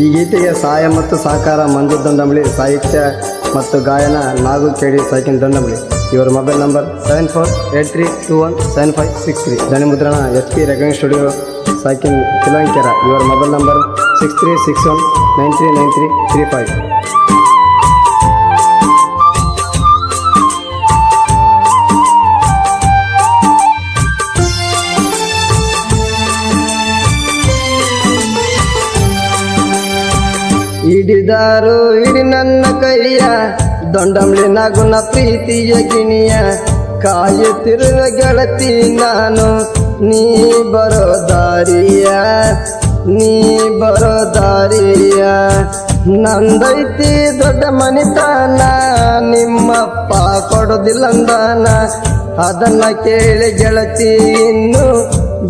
ಈ ಗೀತೆಗೆ ಸಹಾಯ ಮತ್ತು ಸಹಕಾರ ಮಂಜು ದೊಂಡಂಬಳಿ, ಸಾಹಿತ್ಯ ಮತ್ತು ಗಾಯನ ನಾಗು ಕೆಡಿ ಸೈಕಿನ್ ದೊಂಡಂಬಳಿ. ಇವರ ಮೊಬೈಲ್ ನಂಬರ್ 7483217563. ಧ್ವನಿ ಮುದ್ರಣ SP ರೆಕಾರ್ಡಿಂಗ್ ಸ್ಟುಡಿಯೋ ಸೈಕಿನ್ ಕಿಲಂಕೆರ. ಇವರ ಮೊಬೈಲ್ ನಂಬರ್ 6361939335. ಹಿಡಿದಾರು ಹಿಡಿ ನನ್ನ ಕೈಯ ದೊಂಡಂಬಳಿ ನಾಗುನ ಪ್ರೀತಿಯ ಗಿಣಿಯ, ಕಾಯುತ್ತಿರುವ ಗೆಳತಿ ನಾನು ನೀ ಬರೋ ದಾರಿಯ, ನೀ ಬರೋ ದಾರಿಯ. ನಂದೈತಿ ದೊಡ್ಡ ಮನಿತಾನ, ನಿಮ್ಮಪ್ಪ ಕೊಡೋದಿಲ್ಲಂದಾನ, ಅದನ್ನ ಕೇಳಿ ಗೆಳತಿ ಇನ್ನು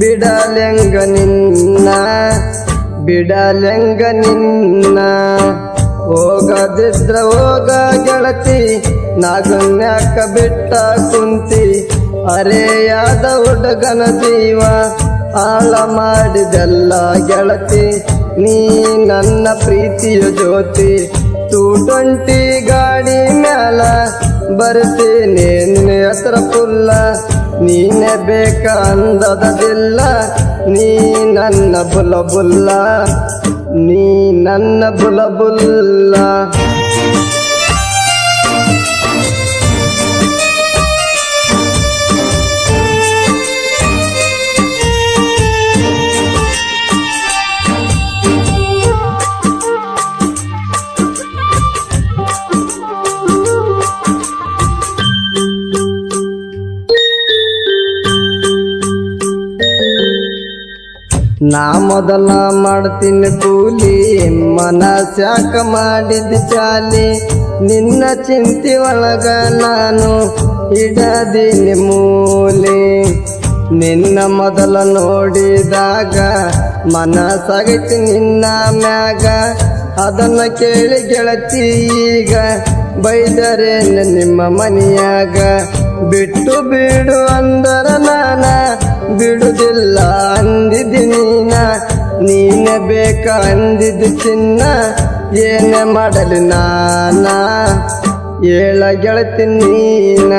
ಬಿಡಲೆಂಗ ನಿನ್ನ, ಬಿಡಲೆಂಗ ನಿನ್ನ. ಹೋಗದಿದ್ರ ಹೋಗ ಗೆಳತಿ, ನಾಗನ್ಯಾಕ ಬಿಟ್ಟ ಕುಂತಿ, ಅರೆಯಾದ ಹುಡುಗನ ಜೀವ ಹಾಳ ಮಾಡಿದೆಲ್ಲ ಗೆಳತಿ, ನೀ ನನ್ನ ಪ್ರೀತಿಯ ಜ್ಯೋತಿ. 220 ಗಾಡಿ ಮ್ಯಾಲ ಬರ್ತೀನಿ ನಿನ್ನ ಹೆಸರ ಪುಲ್ಲ, ನೀನೇ ಬೇಕ ಅಂದದಿಲ್ಲ, ನೀ ನನ್ನ ಬುಲಬುಲ್ಲ, ನೀ ನನ್ನ ಬುಲಬುಲ್ಲ. ನಾ ಮೊದಲ ಮಾಡ್ತೀನಿ ಕೂಲಿ, ಮನಸ್ಯಾಕ ಮಾಡಿದ ಚಾಲಿ, ನಿನ್ನ ಚಿಂತಿ ಒಳಗ ನಾನು ಹಿಡದೀನಿ ಮೂಲಿ. ನಿನ್ನ ಮೊದಲ ನೋಡಿದಾಗ ಮನಸ್ಸಾಗೈತಿ ನಿನ್ನ ಮ್ಯಾಗ, ಅದನ್ನ ಕೇಳಿ ಗೆಳತಿ ಈಗ ಬೈದರೆ ನಿಮ್ಮ ಮನೆಯಾಗ. ಬಿಟ್ಟು ಬಿಡು ಅಂದರ ನಾನ ಬಿಡುದಿಲ್ಲ ಅಂದಿದ್ದಿ ನೀನ, ನೀನೆ ಬೇಕ ಅಂದಿದ್ದು ಚಿನ್ನ, ಏನೇ ಮಾಡಲಿ ನಾನ ಹೇಳ ಗೆಳತಿ ನೀನ.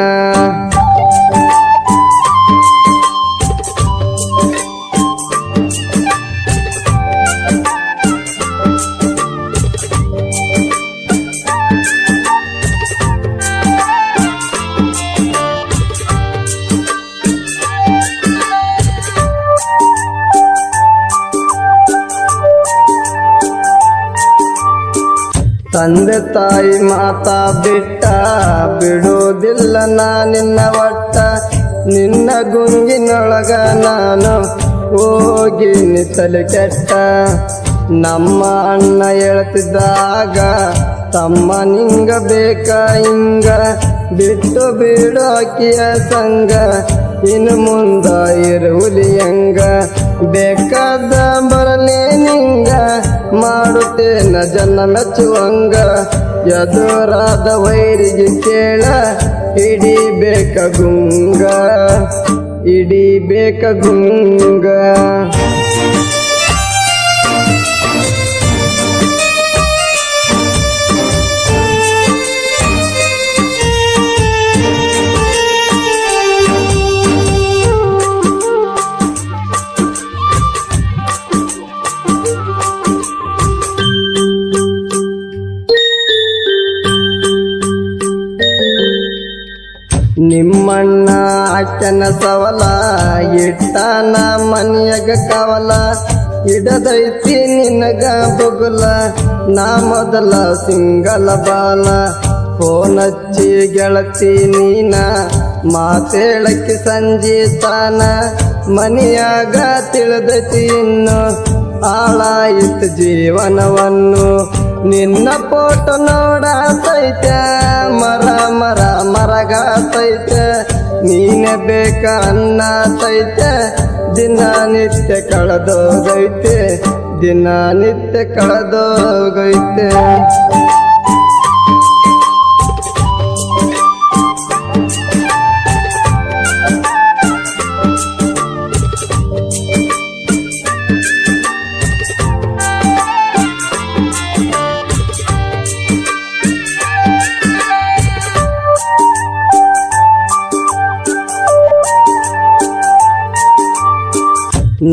ತಂದೆ ತಾಯಿ ಮಾತಾ ಬಿಟ್ಟ ಬಿಡೋದಿಲ್ಲ ನಾ ನಿನ್ನ ಒಟ್ಟ, ನಿನ್ನ ಗುಂಗಿನೊಳಗ ನಾನು ಹೋಗಿ ತಲೆ ಕೆಟ್ಟ. ನಮ್ಮ ಅಣ್ಣ ಹೇಳ್ತಿದ್ದಾಗ ತಮ್ಮ ನಿಂಗ ಬೇಕ ಹಿಂಗ, ಬಿಟ್ಟು ಬಿಡು ಆಕಿಯ ಸಂಗ, ಇನ್ನು ಮುಂದ ಇರುವುಲಿ ಹೆಂಗ. ಬೇಕಾದ ಬರಲಿ ನಿಂಗ ಮಾಡುತ್ತೇನ ಜನ ಮೆಚ್ಚುವಂಗ, ಎದುರಾದ ವೈರಿಗೆ ಕೇಳ ಹಿಡಿಬೇಕ ಗುಂಗ, ಹಿಡಿಬೇಕ ಗುಂಗ. ನಿಮ್ಮಣ್ಣ ಅಕ್ಕನ ಸವಲ ಇಟ್ಟಾನ ಮನೆಯಾಗ ಕವಲ, ಹಿಡದೈತಿ ನಿನಗ ಬೊಗುಲ ನಾ ಮೊದಲ ಸಿಂಗಲ ಬಾಲ. ಫೋನ್ ಹಚ್ಚಿ ಗೆಳತಿ ನೀನ ಮಾತೇಳಕ್ಕೆ ಸಂಜೆ ತಾನ, ಮನೆಯಾಗ ತಿಳಿದೈತಿ ಇನ್ನು ಹಾಳಾಯಿತು ಜೀವನವನ್ನು. ನಿನ್ನ ಫೋಟೋ ನೋಡತೈತೆ ಮರ ಮರ ಮರಗಾತೈತೆ, ನೀನೆ ಬೇಕ ಅನ್ನತೈತೆ, ದಿನನಿತ್ಯ ಕಳೆದೋಗೈತೆ, ದಿನನಿತ್ಯ ಕಳೆದೋಗೈತೆ.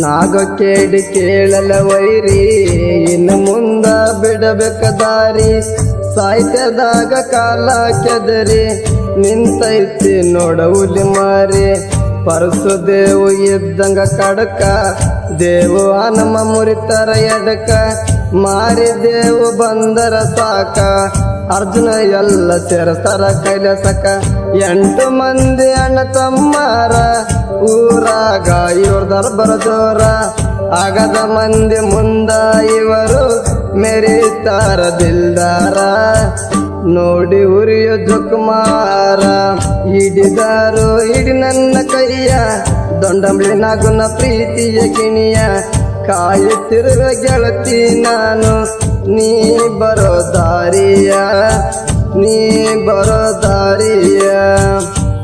ನಾಗ ಕೇಳಿ ಕೇಳಲ ವೈರಿ ಇನ್ನು ಮುಂದ ಬಿಡಬೇಕ ದಾರಿ ಸಾಹಿತ್ಯದಾಗ ಕಾಲ ಕೆದರಿ ನಿಂತೈತಿ ನೋಡವುಲಿ ಮಾರಿ ಪರಸು ದೇವು ಇದ್ದಂಗ ಕಡಕ ದೇವು ಹನುಮ ಮುರಿತರ ಎಡಕ ಮಾರಿ ದೇವು ಬಂದರ ಸಾಕ ಅರ್ಜುನ ಎಲ್ಲ ಸೇರಸ್ತಾರ ಕೈಲಾಸಕ 8 ಮಂದಿ ಅಣ್ಣ ತಮ್ಮಾರ ಊರಾಗ ಇವ್ರ ದರ್ಬರ ಜೋರ ಆಗದ ಮಂದಿ ಮುಂದ ಇವರು ಮೆರಿತಾರ ದಿಲ್ದಾರ ನೋಡಿ ಉರಿಯೋ ಜೊಕ್ಮಾರ ಹಿಡಿದಾರು ಹಿಡಿ ನನ್ನ ಕೈಯ ದೊಂಡಂಬಳಿ ನಾಗುನ ಪ್ರೀತಿಯ ಗಿಣಿಯ ಕಾಯುತ್ತಿರುವ ಗೆಳತಿ ನಾನು ನೀ ಬರೋ ದಾರಿಯ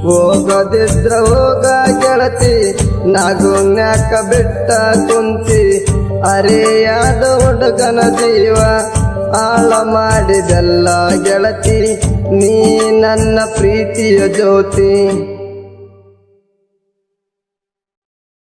ಹೋಗದಿದ್ರ ಹೋಗ ಗೆಳತಿ ನಾಗುನ್ಯಾಕ ಬಿಟ್ಟ ಕುಂತಿ ಅರೆಯಾದ ಹುಡುಗನ ಜೀವ ಆಳ ಮಾಡಿದೆಲ್ಲ ಗೆಳತಿ ನೀ ನನ್ನ ಪ್ರೀತಿಯ ಜ್ಯೋತಿ.